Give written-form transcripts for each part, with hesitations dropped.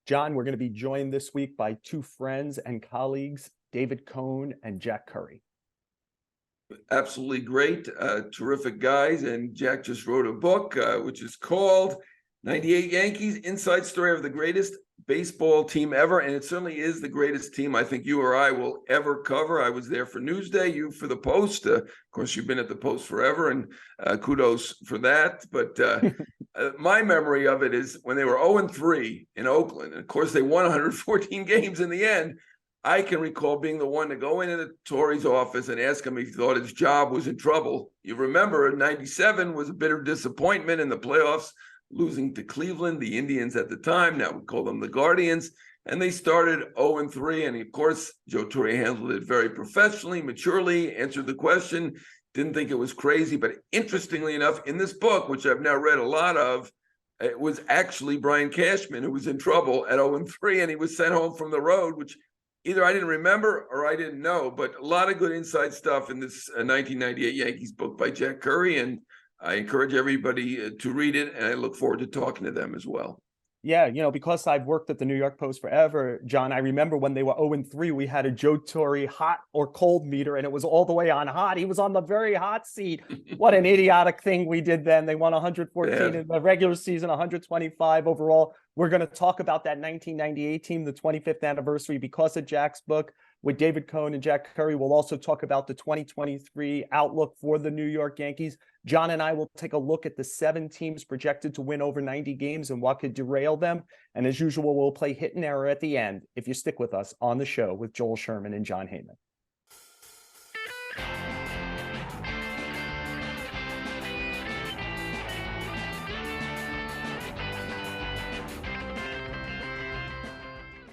John, we're going to be joined this week by two friends and colleagues, David Coney and Jack Curry. Absolutely great, terrific guys. And Jack just wrote a book, which is called 98 Yankees, Inside Story of the Greatest Baseball Team Ever. And it certainly is the greatest team I think you or I will ever cover. I was there for Newsday, you for the Post. Of course, you've been at the Post forever, and kudos for that. But my memory of it is when they were 0-3 in Oakland. And of course, they won 114 games in the end. I can recall being the one to go into Torrey's office and ask him if he thought his job was in trouble. You remember, 97 was a bitter disappointment in the playoffs, losing to Cleveland, the Indians at the time. Now we call them the Guardians. And they started 0-3. And of course, Joe Torre handled it very professionally, maturely, answered the question, didn't think it was crazy. But interestingly enough, in this book, which I've now read a lot of, it was actually Brian Cashman who was in trouble at 0-3, and he was sent home from the road, which either I didn't remember or I didn't know, but a lot of good inside stuff in this 1998 Yankees book by Jack Curry, and I encourage everybody to read it, and I look forward to talking to them as well. Yeah, because I've worked at the New York Post forever, John, I remember when they were 0-3, we had a Joe Torre hot or cold meter, and it was all the way on hot. He was on the very hot seat. What an idiotic thing we did then. They won 114 in the regular season, 125 overall. We're going to talk about that 1998 team, the 25th anniversary, because of Jack's book. With David Coney and Jack Curry, we'll also talk about the 2023 outlook for the New York Yankees. John and I will take a look at the 7 teams projected to win over 90 games and what could derail them. And as usual, we'll play hit and error at the end if you stick with us on the show with Joel Sherman and John Heyman.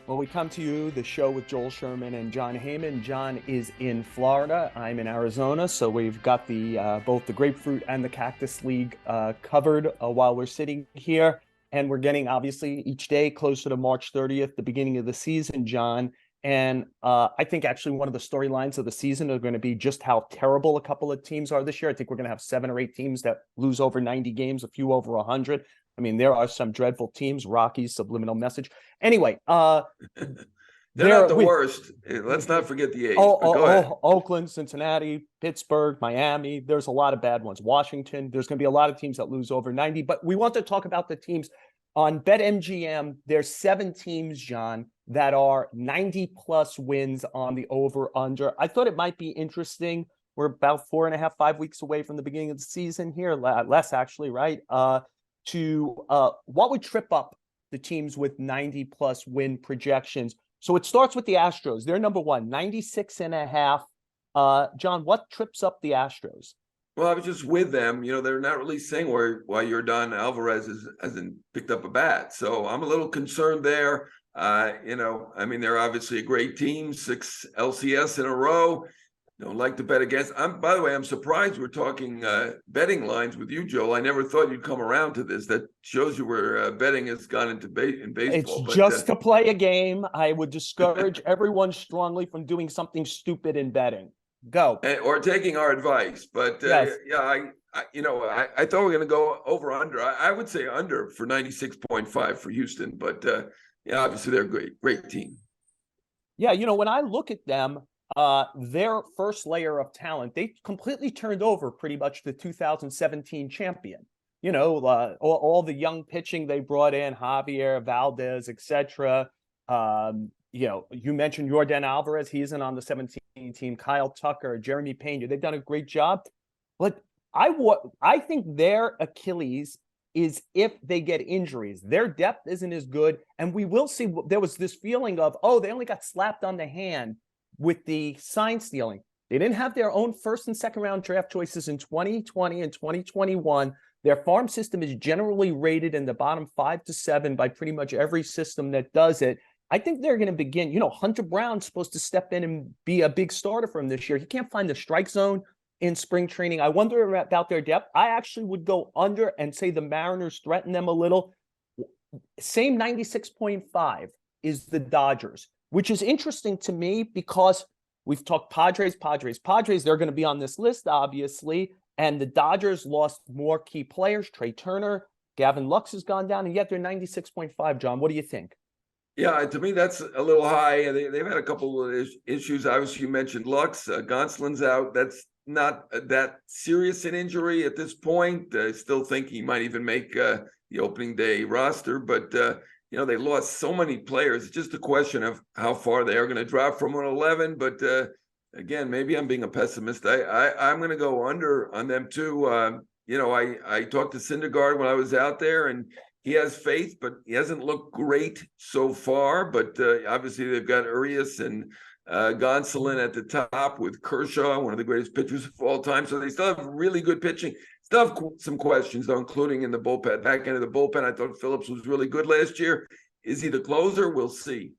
Well, we come to you, the show with Joel Sherman and John Heyman. John is in Florida. I'm in Arizona. So we've got the both the Grapefruit and the Cactus League covered while we're sitting here. And we're getting, obviously, each day closer to March 30th, the beginning of the season, John. And I think actually one of the storylines of the season are going to be just how terrible a couple of teams are this year. I think we're going to have 7 or 8 teams that lose over 90 games, a few over 100. I mean, there are some dreadful teams, Rockies, subliminal message. Anyway, they're not the worst. Let's not forget the A's. Go ahead. Oakland, Cincinnati, Pittsburgh, Miami. There's a lot of bad ones. Washington. There's going to be a lot of teams that lose over 90. But we want to talk about the teams on BetMGM. There's 7 teams, John, that are 90-plus wins on the over-under. I thought it might be interesting. We're about 4.5, 5 weeks away from the beginning of the season here. Less, actually, right? What would trip up the teams with 90-plus win projections? So it starts with the Astros. They're number one, 96.5. John, what trips up the Astros? Well, I was just with them. They're not really saying why Yordan Alvarez hasn't picked up a bat. So I'm a little concerned there. I mean, they're obviously a great team, 6 LCS in a row. Don't like to bet against. By the way, I'm surprised we're talking betting lines with you, Joel. I never thought you'd come around to this. That shows you where betting has gone into in baseball. It's just to play a game. I would discourage everyone strongly from doing something stupid in betting. Go. Or taking our advice. But yes. I thought we were going to go over under. I would say under for 96.5 for Houston. But obviously they're a great team. Yeah, when I look at them, their first layer of talent, they completely turned over pretty much the 2017 champion. All the young pitching they brought in, Javier, Valdez, etc. You mentioned Yordan Alvarez. He isn't on the 17 team. Kyle Tucker, Jeremy Pena. They've done a great job. But I think their Achilles is if they get injuries. Their depth isn't as good. And we will see. There was this feeling of, they only got slapped on the hand with the sign stealing. They didn't have their own first and second round draft choices in 2020 and 2021. Their farm system is generally rated in the bottom 5 to 7 by pretty much every system that does it. I think they're going to begin. Hunter Brown's supposed to step in and be a big starter for him this year. He can't find the strike zone in spring training. I wonder about their depth. I actually would go under and say the Mariners threaten them a little. Same 96.5 is the Dodgers, which is interesting to me because we've talked Padres. They're going to be on this list, obviously. And the Dodgers lost more key players. Trey Turner, Gavin Lux has gone down, and yet they're 96.5. John, what do you think? Yeah, to me that's a little high. They've had a couple of issues. Obviously, you mentioned Lux. Gonsolin's out. That's not that serious an injury at this point. I still think he might even make the opening day roster, but they lost so many players. It's just a question of how far they are going to drop from 111. But again, maybe I'm being a pessimist. I'm going to go under on them too. I talked to Syndergaard when I was out there, and he has faith, but he hasn't looked great so far. But obviously, they've got Urias and Gonsolin at the top with Kershaw, one of the greatest pitchers of all time. So they still have really good pitching. Still have some questions, though, including in the bullpen. Back end of the bullpen, I thought Phillips was really good last year. Is he the closer? We'll see.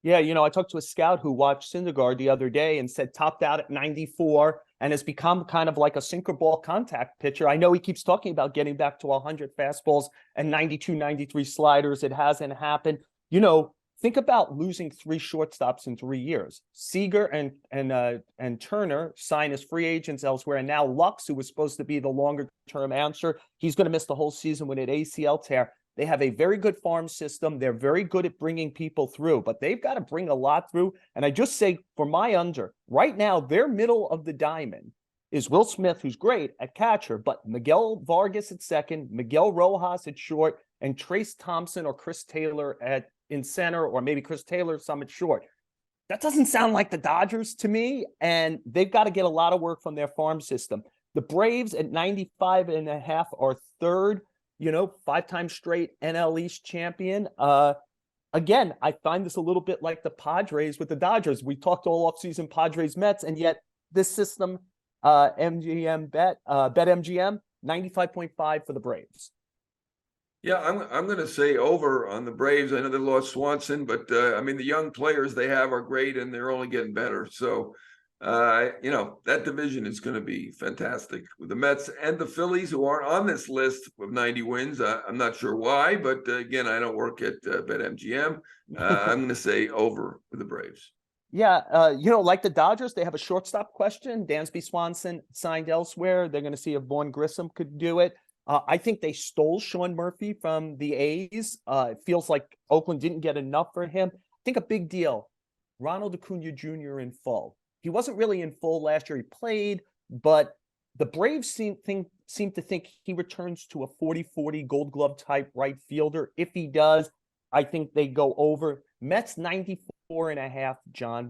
Yeah, I talked to a scout who watched Syndergaard the other day and said topped out at 94 and has become kind of like a sinker ball contact pitcher. I know he keeps talking about getting back to 100 fastballs and 92, 93 sliders. It hasn't happened. Think about losing 3 shortstops in 3 years. Seager and Turner sign as free agents elsewhere, and now Lux, who was supposed to be the longer-term answer, he's going to miss the whole season with an ACL tear. They have a very good farm system. They're very good at bringing people through, but they've got to bring a lot through. And I just say, for my under, right now, their middle of the diamond is Will Smith, who's great at catcher, but Miguel Vargas at second, Miguel Rojas at short, and Trace Thompson or Chris Taylor in center, or maybe Chris Taylor some at short. That doesn't sound like the Dodgers to me, and they've got to get a lot of work from their farm system. The Braves at 95.5 are third. 5 times straight NL East champion. Again, I find this a little bit like the Padres with the Dodgers. We talked all offseason Padres Mets, and yet this system, MGM bet MGM 95.5 for the Braves. Yeah, I'm going to say over on the Braves. I know they lost Swanson, but the young players they have are great, and they're only getting better. So that division is going to be fantastic with the Mets and the Phillies, who aren't on this list of 90 wins. I'm not sure why, but again, I don't work at BetMGM. I'm going to say over with the Braves. Yeah, like the Dodgers, they have a shortstop question. Dansby Swanson signed elsewhere. They're going to see if Vaughn Grissom could do it. I think they stole Sean Murphy from the A's. It feels like Oakland didn't get enough for him. I think a big deal, Ronald Acuna Jr. in full. He wasn't really in full last year. He played, but the Braves seem to think he returns to a 40-40 Gold Glove type right fielder. If he does, I think they go over. Mets 94.5, John.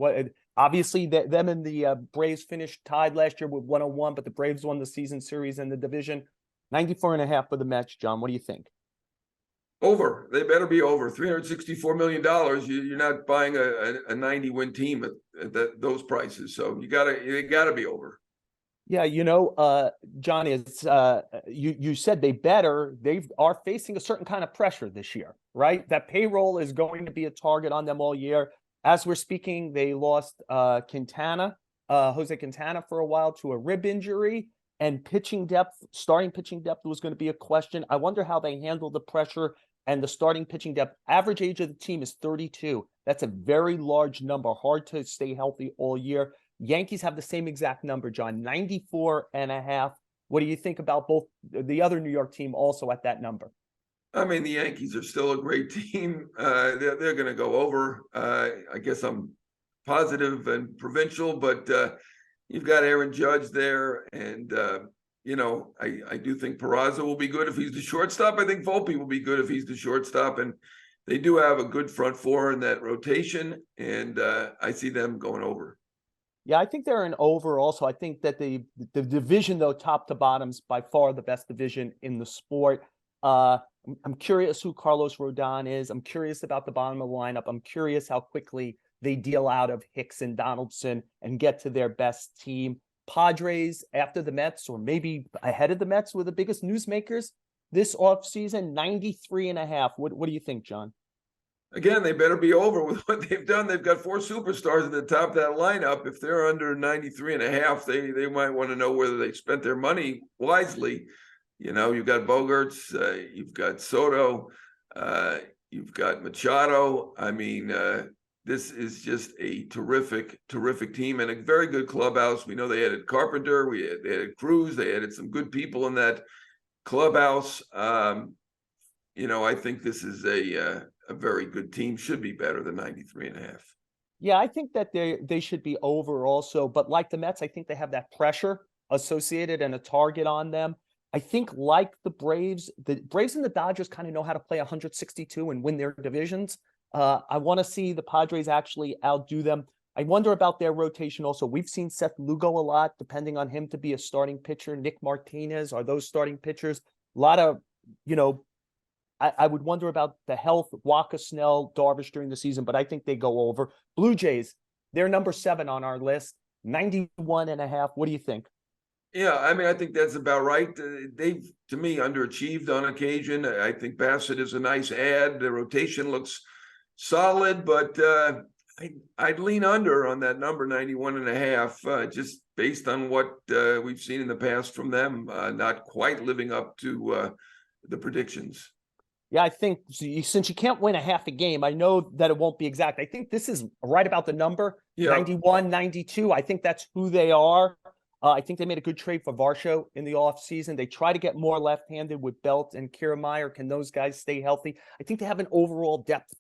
Obviously, them and the Braves finished tied last year with 101, but the Braves won the season series and the division. 94.5 for the Mets, John. What do you think? Over. They better be over. $364 million. You're not buying a 90-win team at those prices. So they gotta be over. Yeah, John, is you said they are facing a certain kind of pressure this year, right? That payroll is going to be a target on them all year. As we're speaking, they lost Jose Quintana for a while to a rib injury, and starting pitching depth was going to be a question. I wonder how they handle the pressure and the starting pitching depth. Average age of the team is 32. That's a very large number. Hard to stay healthy all year. Yankees have the same exact number, John, 94.5. What do you think about both the other New York team also at that number? The Yankees are still a great team. They're going to go over. I guess I'm positive and provincial, but you've got Aaron Judge there, and I do think Peraza will be good if he's the shortstop. I think Volpe will be good if he's the shortstop, and they do have a good front four in that rotation, and I see them going over. Yeah, I think they're an over also. I think that the division, though, top to bottom's by far the best division in the sport. I'm curious who Carlos Rodon is. I'm curious about the bottom of the lineup. I'm curious how quickly they deal out of Hicks and Donaldson and get to their best team. Padres, after the Mets, or maybe ahead of the Mets, were the biggest newsmakers this offseason, 93.5. What do you think, John? Again, they better be over with what they've done. They've got 4 superstars at the top of that lineup. If they're under 93.5, they might want to know whether they spent their money wisely. You've got Bogarts, you've got Soto, you've got Machado. This is just a terrific, terrific team and a very good clubhouse. We know they added Carpenter, they added Cruz, they added some good people in that clubhouse. I think this is a very good team, should be better than 93.5. Yeah, I think that they should be over also, but like the Mets, I think they have that pressure associated and a target on them. I think like the Braves and the Dodgers kind of know how to play 162 and win their divisions. I want to see the Padres actually outdo them. I wonder about their rotation also. We've seen Seth Lugo a lot, depending on him to be a starting pitcher. Nick Martinez, are those starting pitchers? A lot of, you know, I would wonder about the health, Waka, Snell, Darvish during the season, but I think they go over. Blue Jays, they're number 7 on our list, 91.5. What do you think? Yeah, I mean, I think that's about right. They've, to me, underachieved on occasion. I think Bassett is a nice add. The rotation looks solid, but I'd lean under on that number 91.5, just based on what we've seen in the past from them, not quite living up to the predictions. Yeah, I think since you can't win a half a game, I know that it won't be exact. I think this is right about the number, 91, 92. I think that's who they are. I think they made a good trade for Varsho in the offseason. They try to get more left-handed with Belt and Kiermaier. Can those guys stay healthy? I think they have an overall depth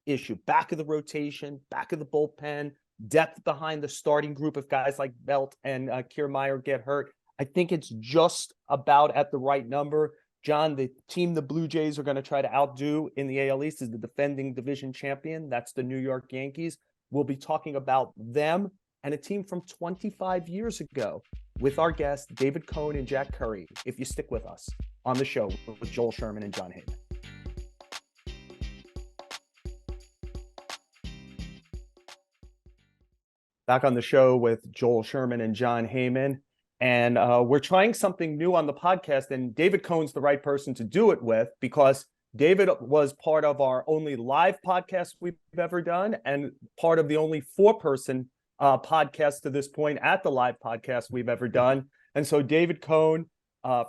issue. Back of the rotation, back of the bullpen, depth behind the starting group if guys like Belt and Kiermaier get hurt. I think it's just about at the right number. John, the team the Blue Jays are going to try to outdo in the AL East is the defending division champion. That's the New York Yankees. We'll be talking about them and a team from 25 years ago with our guests, David Coney and Jack Curry, if you stick with us on the show with Joel Sherman and John Heyman. Back on the show with Joel Sherman and John Heyman. And we're trying something new on the podcast, and David Cohn's the right person to do it with because David was part of our only live podcast we've ever done and part of the only 4-person podcast to this point at the live podcast we've ever done. And so David Cohn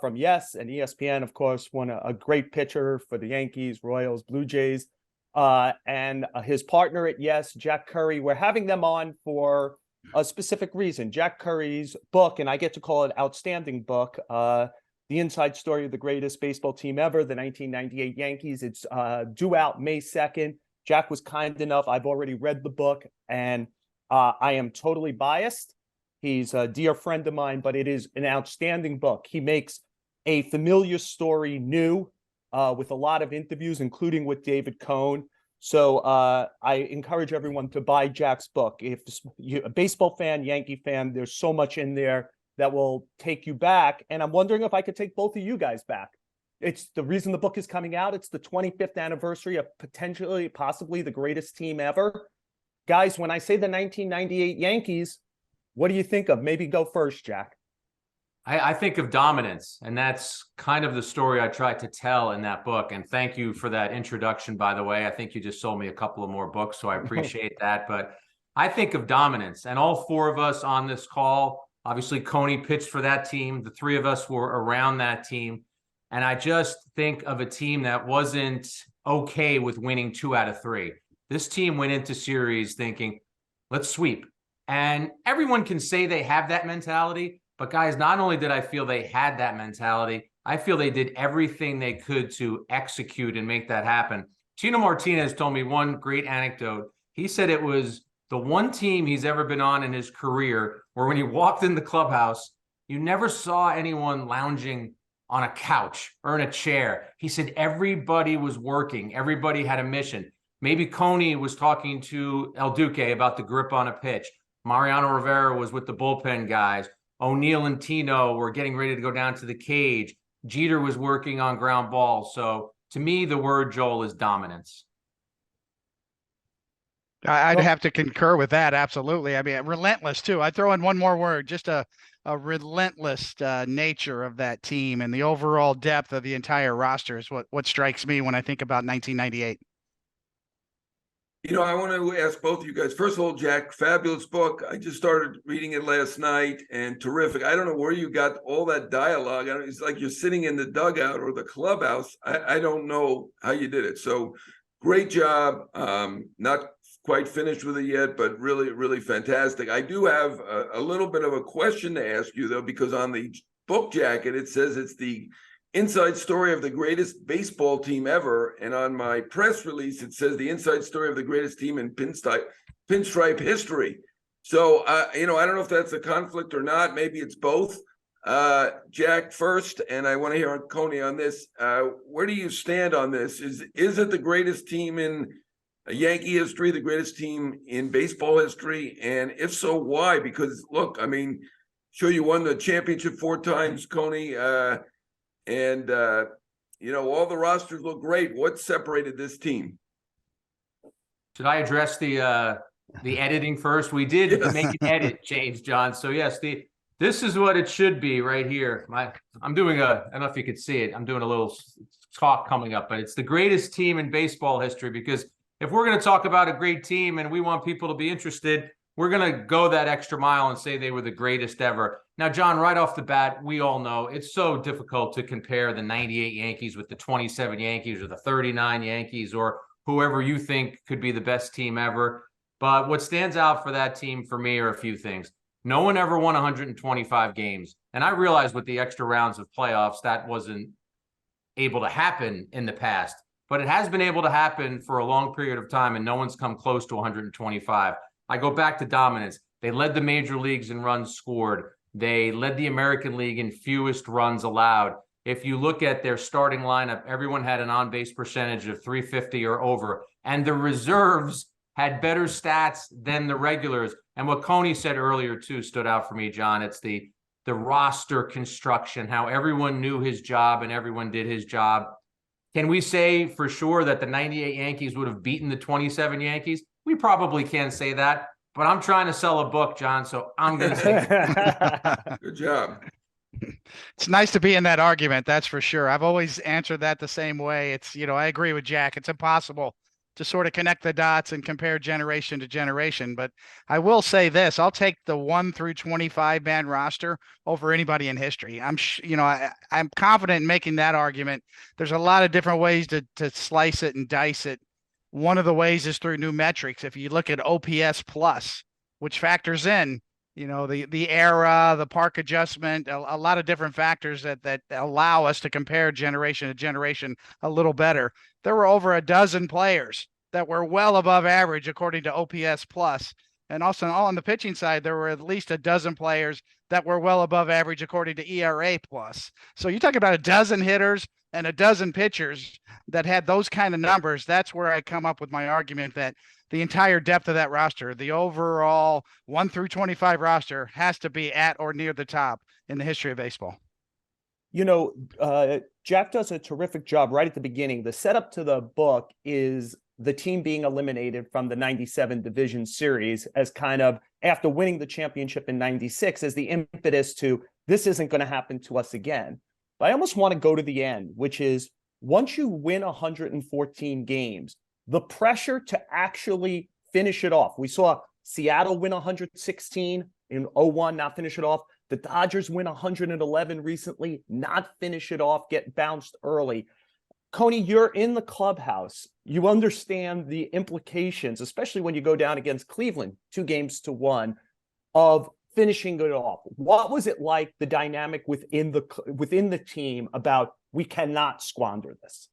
from Yes and ESPN, of course, won a great pitcher for the Yankees, Royals, Blue Jays, and his partner at Yes, Jack Curry. We're having them on for a specific reason. Jack Curry's book, and I get to call it outstanding book, The Inside Story of the Greatest Baseball Team Ever, the 1998 Yankees. It's due out May 2nd. Jack was kind enough. I've already read the book, and I am totally biased. He's a dear friend of mine, but it is an outstanding book. He makes a familiar story new with a lot of interviews, including with David Cohn. So I encourage everyone to buy Jack's book. If you're a baseball fan, Yankee fan, there's so much in there that will take you back. And I'm wondering if I could take both of you guys back. It's the reason the book is coming out. It's the 25th anniversary of possibly the greatest team ever. Guys, when I say the 1998 Yankees, what do you think of? Maybe go first, Jack. I think of dominance, and that's kind of the story I tried to tell in that book. And thank you for that introduction, by the way. I think you just sold me a couple of more books, so I appreciate that. But I think of dominance, and all 4 of us on this call, obviously Coney pitched for that team. The 3 of us were around that team. And I just think of a team that wasn't okay with winning 2 out of 3. This team went into series thinking, let's sweep. And everyone can say they have that mentality. But guys, not only did I feel they had that mentality, I feel they did everything they could to execute and make that happen. Tino Martinez told me one great anecdote. He said it was the one team he's ever been on in his career where when he walked in the clubhouse, you never saw anyone lounging on a couch or in a chair. He said everybody was working. Everybody had a mission. Maybe Coney was talking to El Duque about the grip on a pitch. Mariano Rivera was with the bullpen guys. O'Neill and Tino were getting ready to go down to the cage. Jeter was working on ground balls. So to me, the word, Joel, is dominance. I'd have to concur with that. Absolutely. I mean, relentless too. I'd throw in one more word, just a relentless nature of that team and the overall depth of the entire roster is what strikes me when I think about 1998. You know, I want to ask both of you guys. First of all, Jack, fabulous book. I just started reading it last night and terrific. I don't know where you got all that dialogue. It's like you're sitting in the dugout or the clubhouse. I don't know how you did it. So great job. Not quite finished with it yet, but really, really fantastic. I do have a little bit of a question to ask you, though, because on the book jacket, it says it's the inside story of the greatest baseball team ever. And on my press release, it says the inside story of the greatest team in pinstripe history. So, I don't know if that's a conflict or not. Maybe it's both. Jack first, and I want to hear Coney on this. Where do you stand on this? Is it the greatest team in Yankee history, the greatest team in baseball history? And if so, why? Because look, I mean, sure, you won the championship 4 times, Coney, and all the rosters look great. What separated this team? Should I address the editing first? We did Yes. make an edit change, John. So yes, this is what it should be right here. I'm doing I don't know if you could see it. I'm doing a little talk coming up, but it's the greatest team in baseball history, because if we're going to talk about a great team and we want people to be interested, we're going to go that extra mile and say they were the greatest ever. Now, John, right off the bat, we all know it's so difficult to compare the 98 Yankees with the 27 Yankees or the 39 Yankees or whoever you think could be the best team ever. But what stands out for that team for me are a few things. No one ever won 125 games. And I realize with the extra rounds of playoffs, that wasn't able to happen in the past. But it has been able to happen for a long period of time, and no one's come close to 125. I go back to dominance. They led the major leagues in runs scored. They led the American League in fewest runs allowed. If you look at their starting lineup, everyone had an on-base percentage of 350 or over, and the reserves had better stats than the regulars. And what Coney said earlier, too, stood out for me, John. It's the roster construction, how everyone knew his job and everyone did his job. Can we say for sure that the 98 Yankees would have beaten the 27 Yankees? We probably can't say that, but I'm trying to sell a book, John, so I'm going to say Good job. It's nice to be in that argument, that's for sure. I've always answered that the same way. It's, I agree with Jack. It's impossible to sort of connect the dots and compare generation to generation. But I will say this, I'll take the 1 through 25 man roster over anybody in history. I'm confident in making that argument. There's a lot of different ways to slice it and dice it. One of the ways is through new metrics. If you look at OPS plus, which factors in, the era, the park adjustment, a lot of different factors that allow us to compare generation to generation a little better. There were over a dozen players that were well above average according to OPS plus. And also on the pitching side, there were at least a dozen players that were well above average according to ERA plus. So you talk about a dozen hitters and a dozen pitchers that had those kind of numbers. That's where I come up with my argument that the entire depth of that roster, the overall 1 through 25 roster, has to be at or near the top in the history of baseball. Jack does a terrific job right at the beginning. The setup to the book is the team being eliminated from the 97 division series as kind of, after winning the championship in 96, as the impetus to, this isn't going to happen to us again. But I almost want to go to the end, which is once you win 114 games, the pressure to actually finish it off. We saw Seattle win 116 in 01, not finish it off. The Dodgers win 111 recently, not finish it off, get bounced early. Coney, you're in the clubhouse. You understand the implications, especially when you go down against Cleveland, 2-1, of finishing it off. What was it like, the dynamic within the team about, we cannot squander this?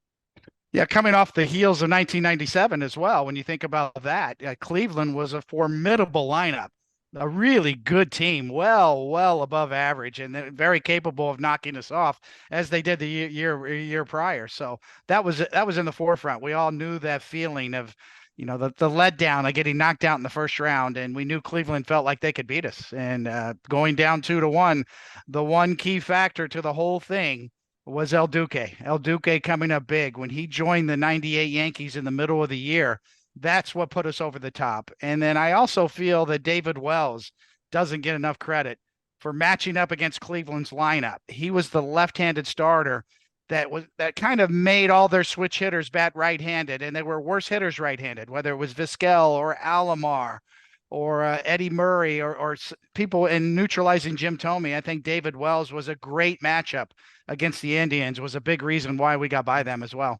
Yeah, coming off the heels of 1997 as well, when you think about that, Cleveland was a formidable lineup, a really good team, well above average, and very capable of knocking us off as they did the year prior. So that was in the forefront. We all knew that feeling of, the letdown of getting knocked out in the first round, and we knew Cleveland felt like they could beat us. And going down 2-1, the one key factor to the whole thing was El Duque. El Duque coming up big when he joined the 98 Yankees in the middle of the year. That's what put us over the top. And then I also feel that David Wells doesn't get enough credit for matching up against Cleveland's lineup. He was the left-handed starter that kind of made all their switch hitters bat right-handed, and they were worse hitters right-handed, whether it was Vizquel or Alomar or Eddie Murray or people in neutralizing Jim Thome. I think David Wells was a great matchup against the Indians, was a big reason why we got by them as well.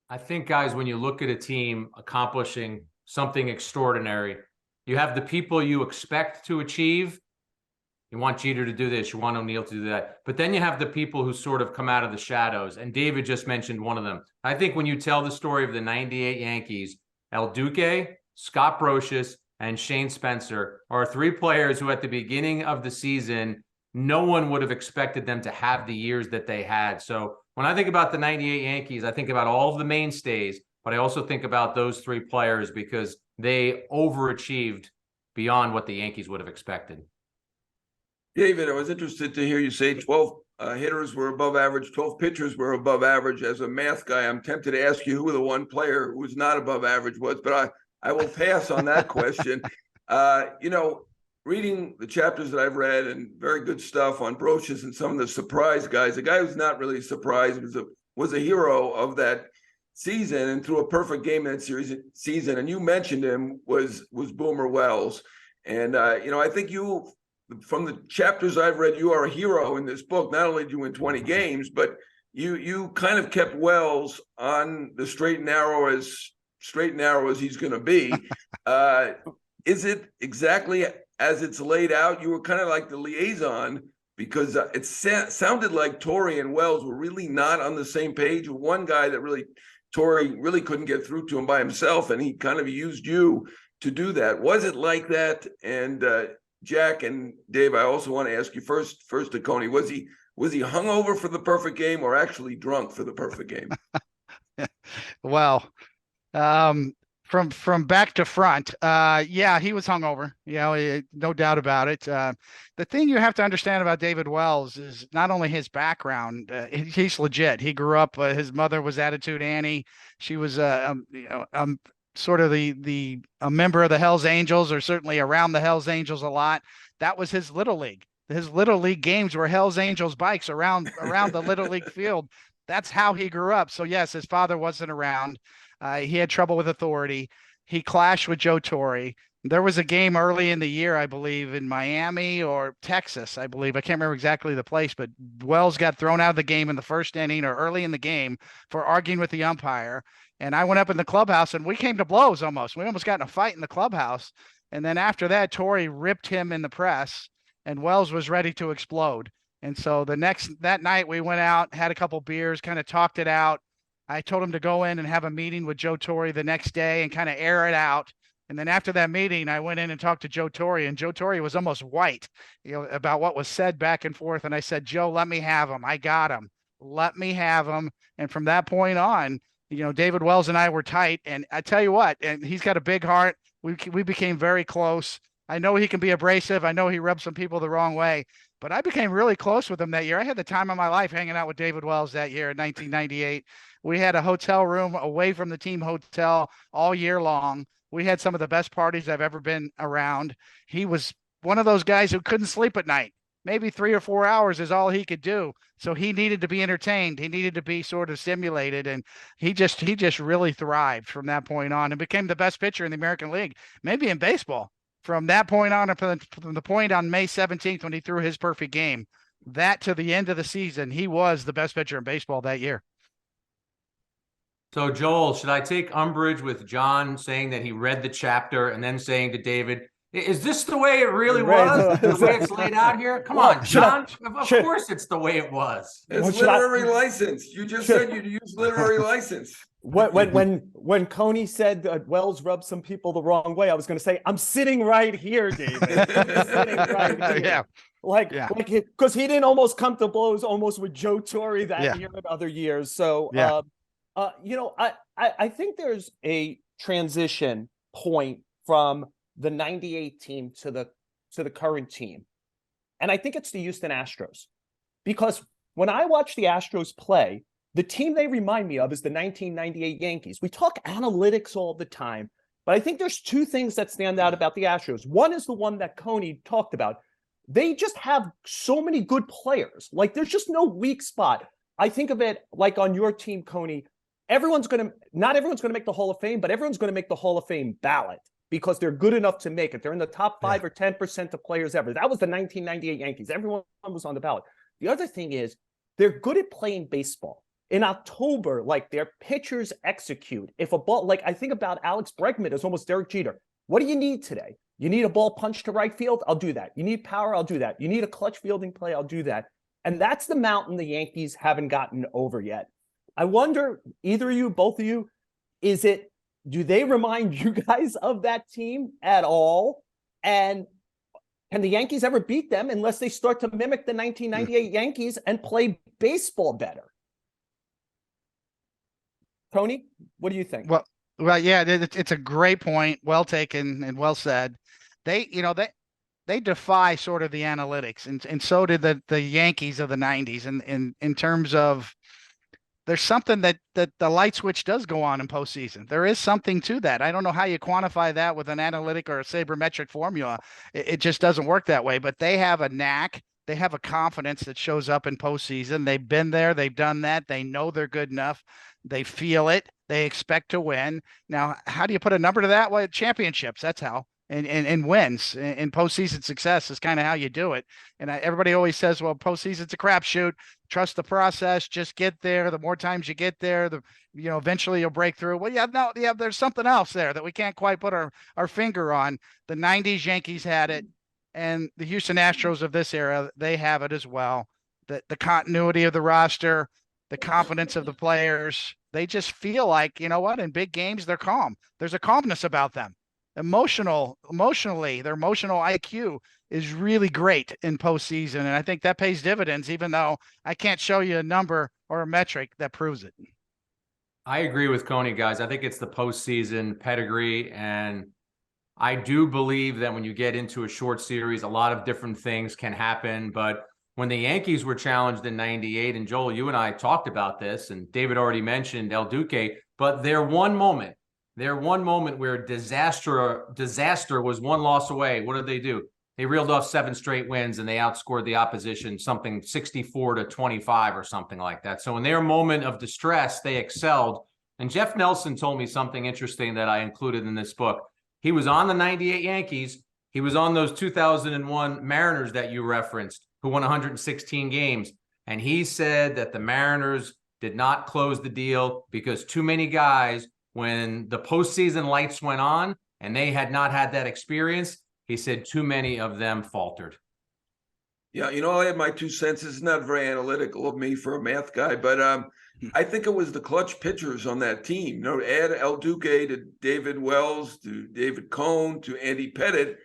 I think, guys, when you look at a team accomplishing something extraordinary, you have the people you expect to achieve, You want Jeter to do this. You want O'Neill to do that. But then you have the people who sort of come out of the shadows. And David just mentioned one of them. I think when you tell the story of the 98 Yankees, El Duque, Scott Brocious, and Shane Spencer are three players who at the beginning of the season, no one would have expected them to have the years that they had. So when I think about the 98 Yankees, I think about all of the mainstays, but I also think about those three players because they overachieved beyond what the Yankees would have expected. David, I was interested to hear you say 12 hitters were above average, 12 pitchers were above average. As a math guy, I'm tempted to ask you who the one player who was not above average was, but I will pass on that question. Reading the chapters that I've read and very good stuff on Brocious and some of the surprise guys, the guy who's not really surprised was a hero of that season and threw a perfect game in that season. And you mentioned him was Boomer Wells. And, I think you, from the chapters I've read, you are a hero in this book. Not only did you win 20 games, but you kind of kept Wells on the straight and narrow as he's going to be. Is it exactly as it's laid out? You were kind of like the liaison because it sounded like Torrey and Wells were really not on the same page. One guy that Torrey really couldn't get through to him by himself, and he kind of used you to do that. Was it like that? And Jack and Dave, I also want to ask you first to Coney, was he hungover for the perfect game or actually drunk for the perfect game? Well, from back to front, yeah, he was hungover. No doubt about it. The thing you have to understand about David Wells is not only his background. He's legit. He grew up. His mother was Attitude Annie. She was sort of a member of the Hells Angels, or certainly around the Hells Angels a lot. That was his Little League. His Little League games were Hells Angels bikes around the Little League field. That's how he grew up. So yes, his father wasn't around. He had trouble with authority. He clashed with Joe Torre. There was a game early in the year, I believe, in Miami or Texas, I believe. I can't remember exactly the place, but Wells got thrown out of the game in the first inning or early in the game for arguing with the umpire. And I went up in the clubhouse and we came to blows almost. We almost got in a fight in the clubhouse. And then after that, Torrey ripped him in the press and Wells was ready to explode. And so that night we went out, had a couple beers, kind of talked it out. I told him to go in and have a meeting with Joe Torre the next day and kind of air it out. And then after that meeting, I went in and talked to Joe Torre, and Joe Torre was almost white, about what was said back and forth. And I said, Joe, let me have him. I got him. Let me have him. And from that point on, David Wells and I were tight. And I tell you what, and he's got a big heart. We became very close. I know he can be abrasive. I know he rubs some people the wrong way, but I became really close with him that year. I had the time of my life hanging out with David Wells that year in 1998. We had a hotel room away from the team hotel all year long. We had some of the best parties I've ever been around. He was one of those guys who couldn't sleep at night. Maybe 3 or 4 hours is all he could do. So he needed to be entertained. He needed to be sort of stimulated. And he just really thrived from that point on and became the best pitcher in the American League, maybe in baseball. From that point on, from the point on May 17th, when he threw his perfect game, that to the end of the season, he was the best pitcher in baseball that year. So, Joel, should I take umbrage with John saying that he read the chapter and then saying to David, is this the way it really was? The way it's laid out here? Come on, John. Of course it's the way it was. It's literary license. You just said you'd use literary license. When Coney said that Wells rubbed some people the wrong way, I was going to say, I'm sitting right here, David. I'm sitting right here. Yeah. Because he didn't almost come to blows almost with Joe Torre that year and other years. So, I think there's a transition point from the 98 team to the current team. And I think it's the Houston Astros. Because when I watch the Astros play, the team they remind me of is the 1998 Yankees. We talk analytics all the time, but I think there's two things that stand out about the Astros. One is the one that Coney talked about. They just have so many good players. Like, there's just no weak spot. I think of it like on your team, Coney, not everyone's going to make the Hall of Fame, but everyone's going to make the Hall of Fame ballot because they're good enough to make it. They're in the top 5 or 10% of players ever. That was the 1998 Yankees. Everyone was on the ballot. The other thing is they're good at playing baseball. In October, like, their pitchers execute. If a ball, like, I think about Alex Bregman as almost Derek Jeter. What do you need today? You need a ball punch to right field? I'll do that. You need power? I'll do that. You need a clutch fielding play? I'll do that. And that's the mountain the Yankees haven't gotten over yet. I wonder, either of you, both of you, do they remind you guys of that team at all? And can the Yankees ever beat them unless they start to mimic the 1998 Yankees and play baseball better? Coney, what do you think? Well, yeah, it's a great point. Well taken and well said. They defy sort of the analytics, and so did the Yankees of the 90s. And in terms of, there's something that the light switch does go on in postseason. There is something to that. I don't know how you quantify that with an analytic or a sabermetric formula. It just doesn't work that way. But they have a knack. They have a confidence that shows up in postseason. They've been there. They've done that. They know they're good enough. They feel it. They expect to win. Now, how do you put a number to that? Well, championships. That's how. And wins and postseason success is kind of how you do it. And everybody always says, well, postseason's a crapshoot. Trust the process. Just get there. The more times you get there, eventually you'll break through. Well, there's something else there that we can't quite put our finger on. The 90s Yankees had it, and the Houston Astros of this era, they have it as well. The continuity of the roster, the confidence of the players, they just feel like, in big games, they're calm. There's a calmness about them. Emotionally, their emotional IQ is really great in postseason. And I think that pays dividends, even though I can't show you a number or a metric that proves it. I agree with Coney, guys. I think it's the postseason pedigree. And I do believe that when you get into a short series, a lot of different things can happen. But when the Yankees were challenged in 98, and Joel, you and I talked about this, and David already mentioned El Duque, but their one moment where disaster was one loss away. What did they do? They reeled off 7 straight wins, and they outscored the opposition something 64-25 or something like that. So in their moment of distress, they excelled. And Jeff Nelson told me something interesting that I included in this book. He was on the 98 Yankees. He was on those 2001 Mariners that you referenced, who won 116 games. And he said that the Mariners did not close the deal because too many guys, when the postseason lights went on and they had not had that experience, he said too many of them faltered. Yeah, I had my 2 cents. It's not very analytical of me for a math guy, but I think it was the clutch pitchers on that team. Add El Duque to David Wells, to David Cohn, to Andy Pettitte.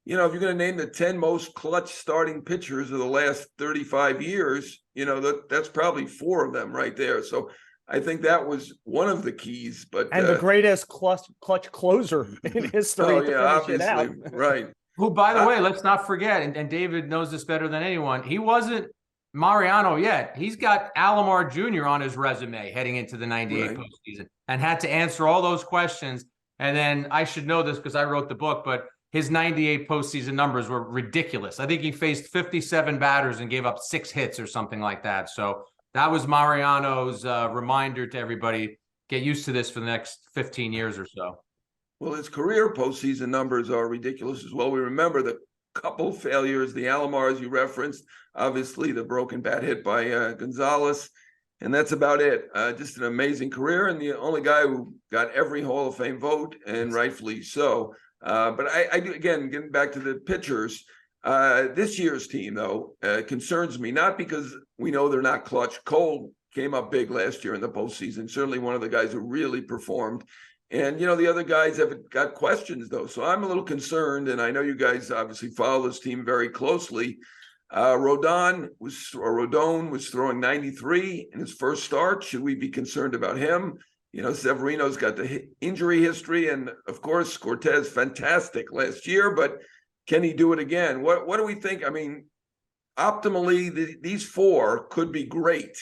If you're going to name the 10 most clutch starting pitchers of the last 35 years, that's probably 4 of them right there. So I think that was one of the keys. And the greatest clutch closer in history. Oh, yeah, obviously. Right. Who, by the way, let's not forget, and David knows this better than anyone, he wasn't Mariano yet. He's got Alomar Jr. on his resume heading into the 98 postseason and had to answer all those questions. And then I should know this because I wrote the book, but his 98 postseason numbers were ridiculous. I think he faced 57 batters and gave up 6 hits or something like that. So that was Mariano's reminder to everybody, get used to this for the next 15 years or so. Well, his career postseason numbers are ridiculous as well. We remember the couple failures, the Alomars you referenced, obviously the broken bat hit by Gonzalez, and that's about it. Just an amazing career, and the only guy who got every Hall of Fame vote, and rightfully so. But I do, again, getting back to the pitchers, this year's team, though, concerns me, not because we know they're not clutch. Cole came up big last year in the postseason, certainly one of the guys who really performed. And, the other guys have got questions, though. So I'm a little concerned, and I know you guys obviously follow this team very closely. Rodon was throwing 93 in his first start. Should we be concerned about him? Severino's got the injury history, and, of course, Cortez, fantastic last year, but can he do it again? What do we think? I mean, optimally, these 4 could be great.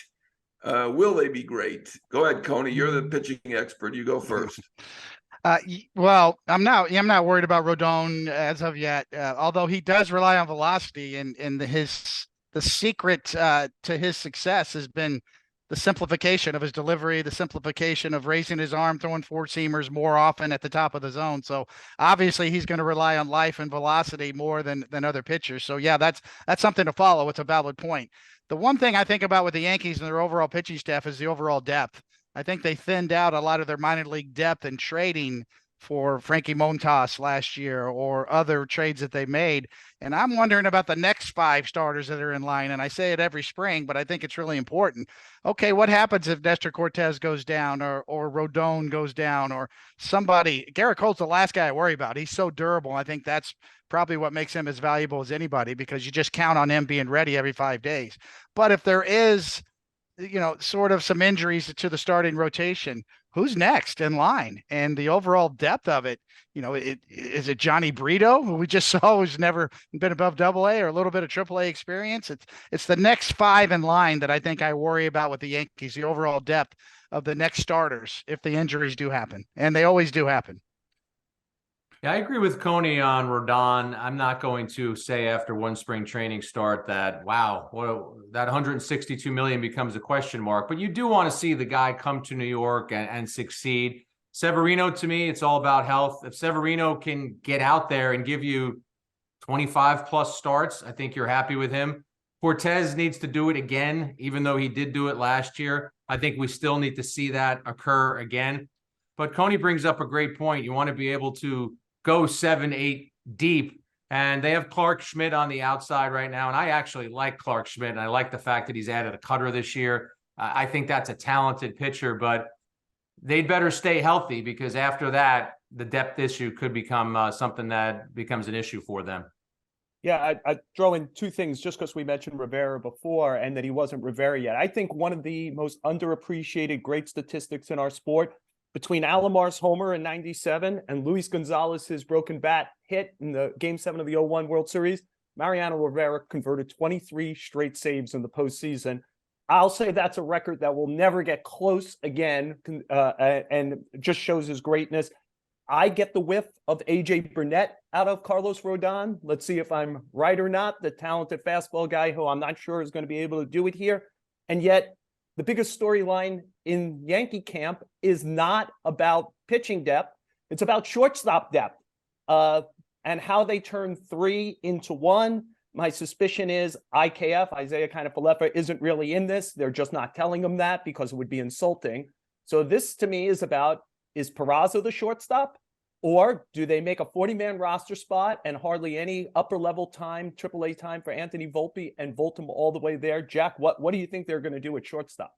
Will they be great? Go ahead, Coney. You're the pitching expert. You go first. Well, I'm not worried about Rodon as of yet. Although he does rely on velocity, and the secret to his success has been the simplification of his delivery, the simplification of raising his arm, throwing 4-seamers more often at the top of the zone. So obviously he's going to rely on life and velocity more than other pitchers. So yeah, that's something to follow. It's a valid point. The one thing I think about with the Yankees and their overall pitching staff is the overall depth. I think they thinned out a lot of their minor league depth and trading for Frankie Montas last year or other trades that they made. And I'm wondering about the next 5 starters that are in line. And I say it every spring, but I think it's really important. Okay, what happens if Nestor Cortez goes down or Rodon goes down or somebody? Garrett Cole's the last guy I worry about. He's so durable. I think that's probably what makes him as valuable as anybody, because you just count on him being ready every 5 days. But if there is, sort of some injuries to the starting rotation, who's next in line? And the overall depth of it, is it Johnny Brito, who we just saw, who's never been above AA, or a little bit of AAA experience? It's the next 5 in line that I think I worry about with the Yankees, the overall depth of the next starters, if the injuries do happen, and they always do happen. Yeah, I agree with Coney on Rodon. I'm not going to say after one spring training start that, wow, that 162 million becomes a question mark. But you do want to see the guy come to New York and succeed. Severino, to me, it's all about health. If Severino can get out there and give you 25 plus starts, I think you're happy with him. Cortez needs to do it again, even though he did do it last year. I think we still need to see that occur again. But Coney brings up a great point. You want to be able to go 7, 8 deep. And they have Clark Schmidt on the outside right now. And I actually like Clark Schmidt. And I like the fact that he's added a cutter this year. I think that's a talented pitcher, but they'd better stay healthy, because after that, the depth issue could become something that becomes an issue for them. Yeah, I throw in 2 things just because we mentioned Rivera before and that he wasn't Rivera yet. I think one of the most underappreciated great statistics in our sport, between Alomar's homer in '97 and Luis Gonzalez's broken bat hit in the Game 7 of the 01 World Series, Mariano Rivera converted 23 straight saves in the postseason. I'll say that's a record that will never get close again, and just shows his greatness. I get the whiff of AJ Burnett out of Carlos Rodon. Let's see if I'm right or not. The talented fastball guy who I'm not sure is going to be able to do it here. And yet, the biggest storyline in Yankee camp is not about pitching depth. It's about shortstop depth, and how they turn 3 into 1. My suspicion is IKF, Isaiah Kiner-Falefa, isn't really in this. They're just not telling him that because it would be insulting. So this to me is about, is Peraza the shortstop? Or do they make a 40-man roster spot and hardly any upper-level time, AAA time for Anthony Volpe, and vault him all the way there? Jack, what do you think they're going to do at shortstop?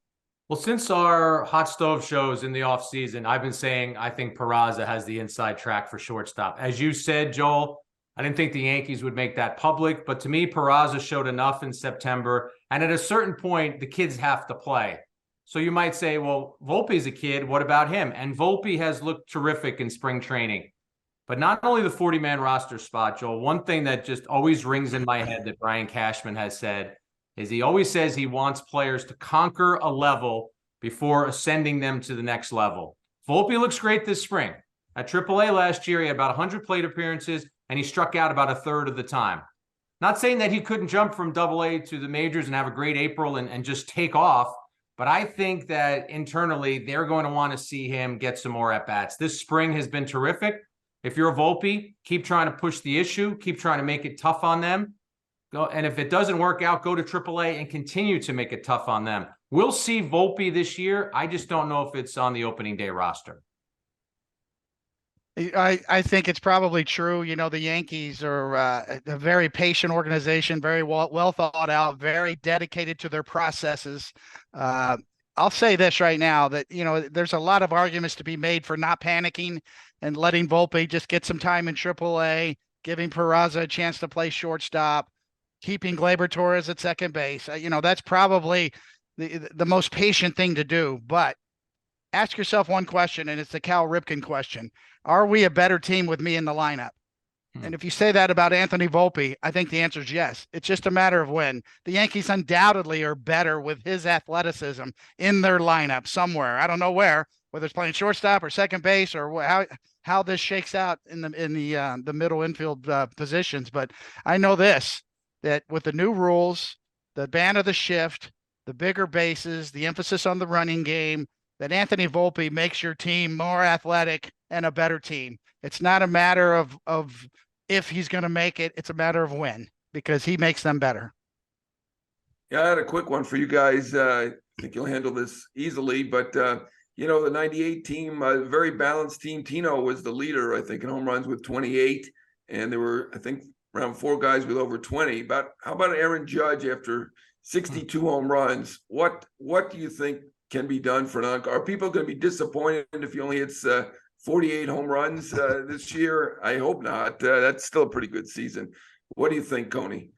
Well, since our hot stove shows in the offseason, I've been saying I think Peraza has the inside track for shortstop. As you said, Joel, I didn't think the Yankees would make that public, but to me, Peraza showed enough in September. And at a certain point, the kids have to play. So you might say, well, Volpe's a kid. What about him? And Volpe has looked terrific in spring training. But not only the 40-man roster spot, Joel, one thing that just always rings in my head that Brian Cashman has said is he always says he wants players to conquer a level before ascending them to the next level. Volpe looks great this spring. At AAA last year, he had about 100 plate appearances, and he struck out about a third of the time. Not saying that he couldn't jump from AA to the majors and have a great April and just take off, but I think that internally they're going to want to see him get some more at-bats. This spring has been terrific. If you're a Volpe, keep trying to push the issue, keep trying to make it tough on them. Go, and if it doesn't work out, go to AAA and continue to make it tough on them. We'll see Volpe this year. I just don't know if it's on the opening day roster. I think it's probably true. The Yankees are a very patient organization, very well thought out, very dedicated to their processes. I'll say this right now, that, there's a lot of arguments to be made for not panicking and letting Volpe just get some time in AAA, giving Peraza a chance to play shortstop, keeping Gleyber Torres at second base. That's probably the most patient thing to do. But ask yourself one question, and it's the Cal Ripken question. Are we a better team with me in the lineup? And if you say that about Anthony Volpe, I think the answer is yes. It's just a matter of when. The Yankees undoubtedly are better with his athleticism in their lineup somewhere. I don't know where, whether it's playing shortstop or second base or how this shakes out in the middle infield positions. But I know this, that with the new rules, the ban of the shift, the bigger bases, the emphasis on the running game, that Anthony Volpe makes your team more athletic and a better team. It's not a matter of if he's going to make it. It's a matter of when, because he makes them better. Yeah, I had a quick one for you guys. I think you'll handle this easily, but you know, the 98 team, a very balanced team. Tino was the leader, I think, in home runs with 28. And there were, I think, around 4 guys with over 20. But how about Aaron Judge after 62 home runs? What do you think can be done for non? Are people going to be disappointed if he only hits 48 home runs this year? I hope not. That's still a pretty good season. What do you think, Coney?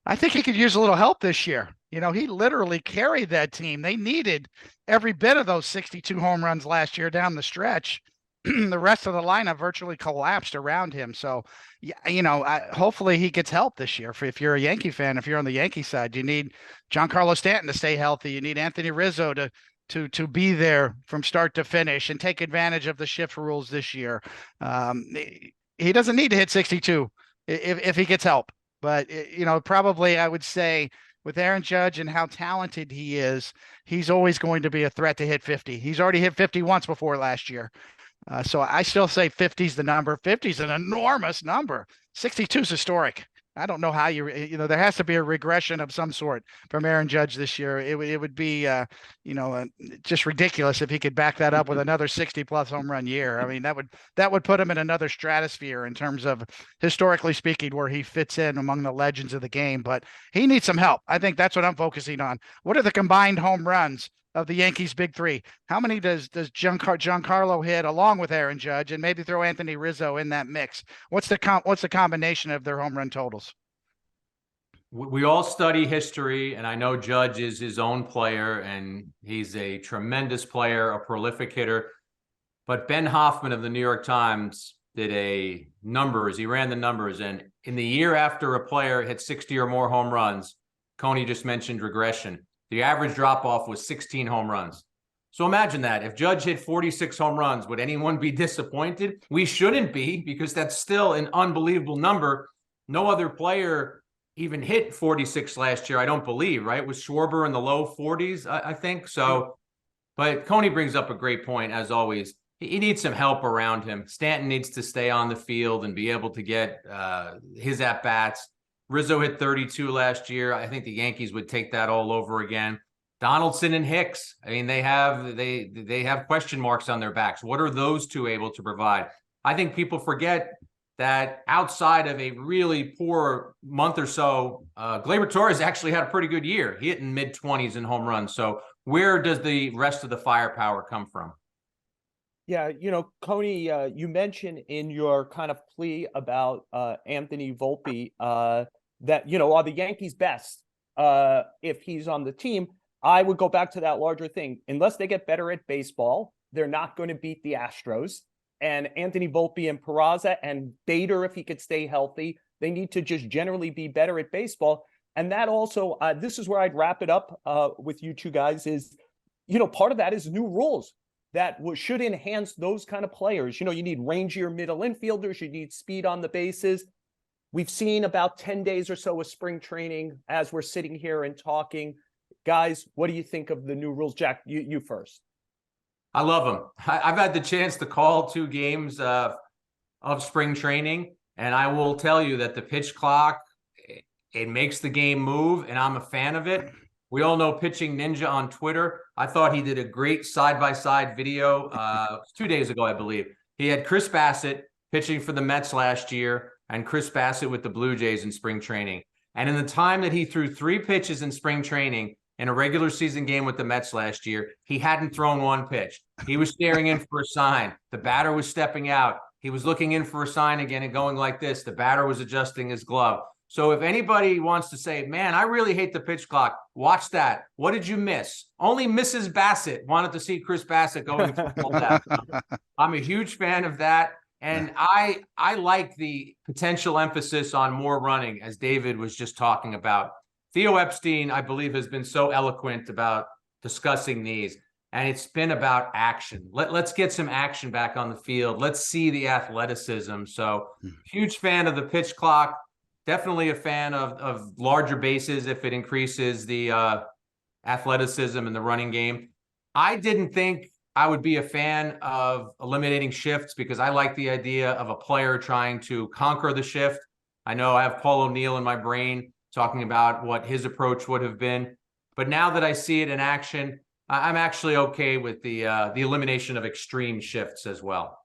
I think he could use a little help this year. You know, he literally carried that team. They needed every bit of those 62 home runs last year down the stretch. The rest of the lineup virtually collapsed around him. So, you know, hopefully he gets help this year. If you're a Yankee fan, if you're on the Yankee side, you need Giancarlo Stanton to stay healthy. You need Anthony Rizzo to be there from start to finish and take advantage of the shift rules this year. He doesn't need to hit 62 if he gets help. But, you know, probably I would say with Aaron Judge and how talented he is, he's always going to be a threat to hit 50. He's already hit 50 once before last year. So I still say 50 is the number. 50 is an enormous number. 62 is historic. I don't know how you know, there has to be a regression of some sort from Aaron Judge this year. It would be, just ridiculous if he could back that up with another 60+ home run year. I mean, that would put him in another stratosphere in terms of, historically speaking, where he fits in among the legends of the game. But he needs some help. I think that's what I'm focusing on. What are the combined home runs of the Yankees' big three? How many does Giancarlo hit along with Aaron Judge, and maybe throw Anthony Rizzo in that mix? What's the combination of their home run totals? We all study history, and I know Judge is his own player, and he's a tremendous player, a prolific hitter. But Ben Hoffman of the New York Times did he ran the numbers, and in the year after a player hit 60 or more home runs, Coney just mentioned regression. The average drop-off was 16 home runs. So imagine that. If Judge hit 46 home runs, would anyone be disappointed? We shouldn't be, because that's still an unbelievable number. No other player even hit 46 last year, I don't believe, right? It was Schwarber in the low 40s, I think. So, but Coney brings up a great point, as always. He needs some help around him. Stanton needs to stay on the field and be able to get his at-bats. Rizzo hit 32 last year. I think the Yankees would take that all over again. Donaldson and Hicks. I mean, they have question marks on their backs. What are those two able to provide? I think people forget that outside of a really poor month or so, Gleyber Torres actually had a pretty good year. He hit in mid-20s in home runs. So where does the rest of the firepower come from? Yeah, you know, Coney, you mentioned in your kind of plea about Anthony Volpe that, you know, are the Yankees best if he's on the team? I would go back to that larger thing. Unless they get better at baseball, they're not going to beat the Astros. And Anthony Volpe and Peraza and Bader, if he could stay healthy, they need to just generally be better at baseball. And that also, this is where I'd wrap it up with you two guys is, you know, part of that is new rules that should enhance those kind of players. You know, you need rangier middle infielders. You need speed on the bases. We've seen about 10 days or so of spring training as we're sitting here and talking. Guys, what do you think of the new rules? Jack, you first. I love them. I've had the chance to call 2 games of spring training, and I will tell you that the pitch clock, it makes the game move, and I'm a fan of it. We all know Pitching Ninja on Twitter. I thought he did a great side-by-side video 2 days ago, I believe. He had Chris Bassett pitching for the Mets last year and Chris Bassett with the Blue Jays in spring training. And in the time that he threw 3 pitches in spring training in a regular season game with the Mets last year, he hadn't thrown 1 pitch. He was staring in for a sign. The batter was stepping out. He was looking in for a sign again and going like this. The batter was adjusting his glove. So if anybody wants to say, man, I really hate the pitch clock, watch that. What did you miss? Only Mrs. Bassett wanted to see Chris Bassett going football depth. I'm a huge fan of that. And I like the potential emphasis on more running, as David was just talking about. Theo Epstein, I believe, has been so eloquent about discussing these, and it's been about action. Let's get some action back on the field. Let's see the athleticism. So huge fan of the pitch clock. Definitely a fan of larger bases if it increases the athleticism in the running game. I didn't think I would be a fan of eliminating shifts because I like the idea of a player trying to conquer the shift. I know I have Paul O'Neill in my brain talking about what his approach would have been. But now that I see it in action, I'm actually okay with the elimination of extreme shifts as well.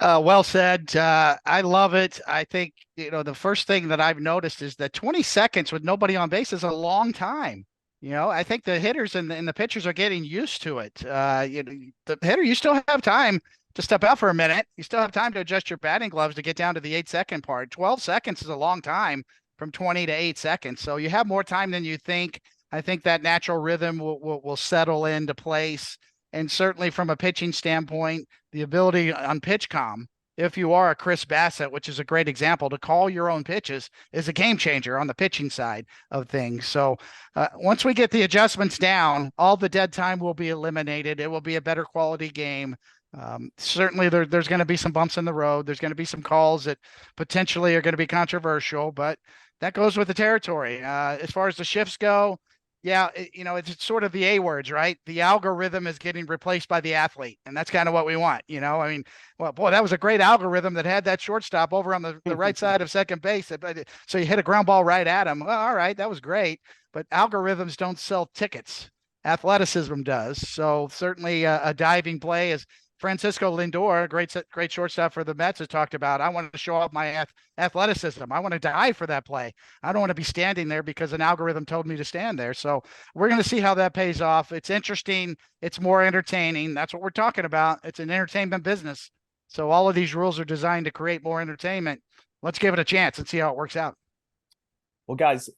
Well said. I love it. I think, the first thing that I've noticed is that 20 seconds with nobody on base is a long time. I think the hitters and the pitchers are getting used to it. The hitter, you still have time to step out for a minute. You still have time to adjust your batting gloves to get down to the 8-second part. 12 seconds is a long time from 20 to 8 seconds. So you have more time than you think. I think that natural rhythm will settle into place. And certainly from a pitching standpoint, the ability on pitch comm, if you are a Chris Bassett, which is a great example, to call your own pitches is a game changer on the pitching side of things. So once we get the adjustments down, all the dead time will be eliminated. It will be a better quality game. Certainly there's going to be some bumps in the road. There's going to be some calls that potentially are going to be controversial, but that goes with the territory. As far as the shifts go, yeah, it's sort of the A words, right? The algorithm is getting replaced by the athlete, and that's kind of what we want. I mean, well, boy, that was a great algorithm that had that shortstop over on the right side of second base. So you hit a ground ball right at him. Well, all right, that was great. But algorithms don't sell tickets. Athleticism does. So certainly a diving play, as Francisco Lindor, great shortstop for the Mets, has talked about. I want to show off my athleticism. I want to dive for that play. I don't want to be standing there because an algorithm told me to stand there. So we're going to see how that pays off. It's interesting. It's more entertaining. That's what we're talking about. It's an entertainment business. So all of these rules are designed to create more entertainment. Let's give it a chance and see how it works out. Well, guys,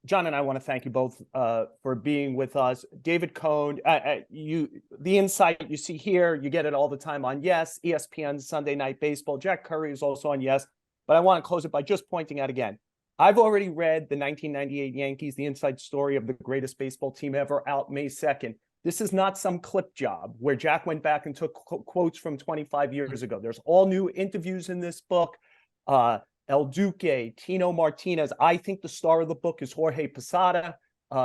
John and I want to thank you both for being with us. David Cone, the insight you see here, you get it all the time on Yes, ESPN Sunday Night Baseball. Jack Curry is also on Yes, but I want to close it by just pointing out again, I've already read the 1998 Yankees, the inside story of the greatest baseball team ever, out May 2nd. This is not some clip job where Jack went back and took quotes from 25 years ago. There's all new interviews in this book. El Duque, Tino Martinez. I think the star of the book is Jorge Posada.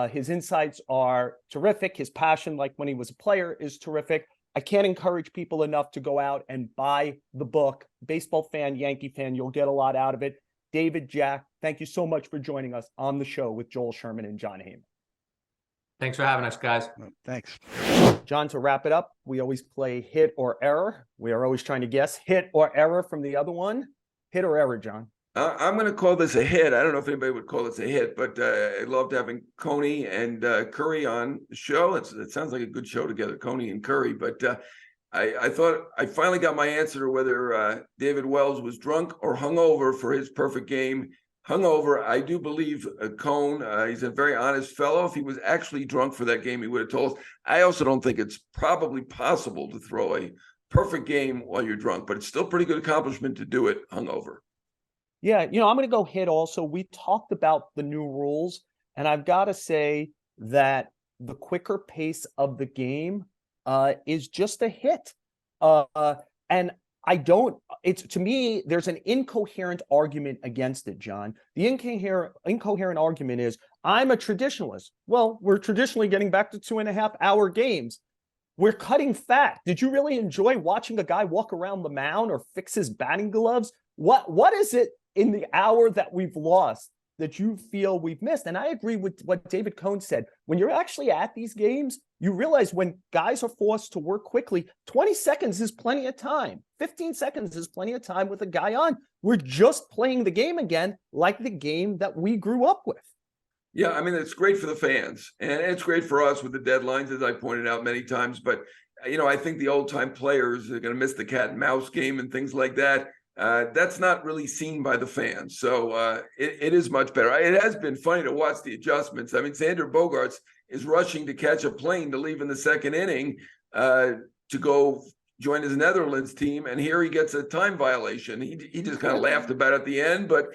His insights are terrific. His passion, like when he was a player, is terrific. I can't encourage people enough to go out and buy the book. Baseball fan, Yankee fan, you'll get a lot out of it. David, Jack, thank you so much for joining us on the show with Joel Sherman and John Heyman. Thanks for having us, guys. Thanks. John, to wrap it up, we always play hit or error. We are always trying to guess hit or error from the other one. Hit or error, John? I'm going to call this a hit. I don't know if anybody would call this a hit, but I loved having Coney and Curry on the show. It sounds like a good show together, Coney and Curry. But I thought I finally got my answer to whether David Wells was drunk or hungover for his perfect game. Hungover, I do believe Cone. He's a very honest fellow. If he was actually drunk for that game, he would have told us. I also don't think it's probably possible to throw a perfect game while you're drunk, but it's still a pretty good accomplishment to do it hungover. Yeah, I'm going to go hit also. We talked about the new rules, and I've got to say that the quicker pace of the game is just a hit. And to me, there's an incoherent argument against it, John. The incoherent argument is, I'm a traditionalist. Well, we're traditionally getting back to 2.5-hour games. We're cutting fat. Did you really enjoy watching a guy walk around the mound or fix his batting gloves? What is it in the hour that we've lost that you feel we've missed? And I agree with what David Cone said. When you're actually at these games, you realize when guys are forced to work quickly, 20 seconds is plenty of time. 15 seconds is plenty of time with a guy on. We're just playing the game again, like the game that we grew up with. Yeah, I mean, it's great for the fans, and it's great for us with the deadlines, as I pointed out many times. But, I think the old-time players are going to miss the cat and mouse game and things like that. That's not really seen by the fans. So it is much better. It has been funny to watch the adjustments. I mean, Xander Bogaerts is rushing to catch a plane to leave in the second inning to go join his Netherlands team. And here he gets a time violation. He just kind of laughed about it at the end. But,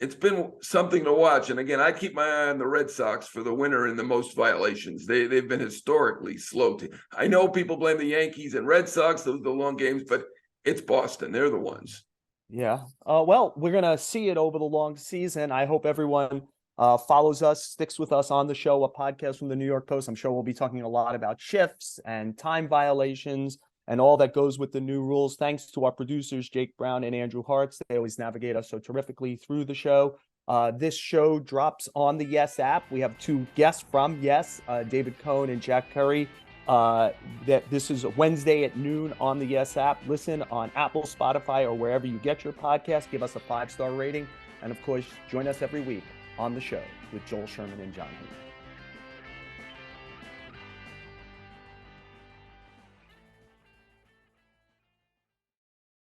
it's been something to watch. And again, I keep my eye on the Red Sox for the winner in the most violations. They've been historically slow. I know people blame the Yankees and Red Sox, those are the long games, but it's Boston. They're the ones. Yeah. Well, we're going to see it over the long season. I hope everyone follows us, sticks with us on the show, a podcast from the New York Post. I'm sure we'll be talking a lot about shifts and time violations and all that goes with the new rules. Thanks to our producers, Jake Brown and Andrew Hartz. They always navigate us so terrifically through the show. This show drops on the Yes app. We have 2 guests from Yes, David Cohn and Jack Curry. This is Wednesday at noon on the Yes app. Listen on Apple, Spotify, or wherever you get your podcast. Give us a 5-star rating. And of course, join us every week on the show with Joel Sherman and John Heyman.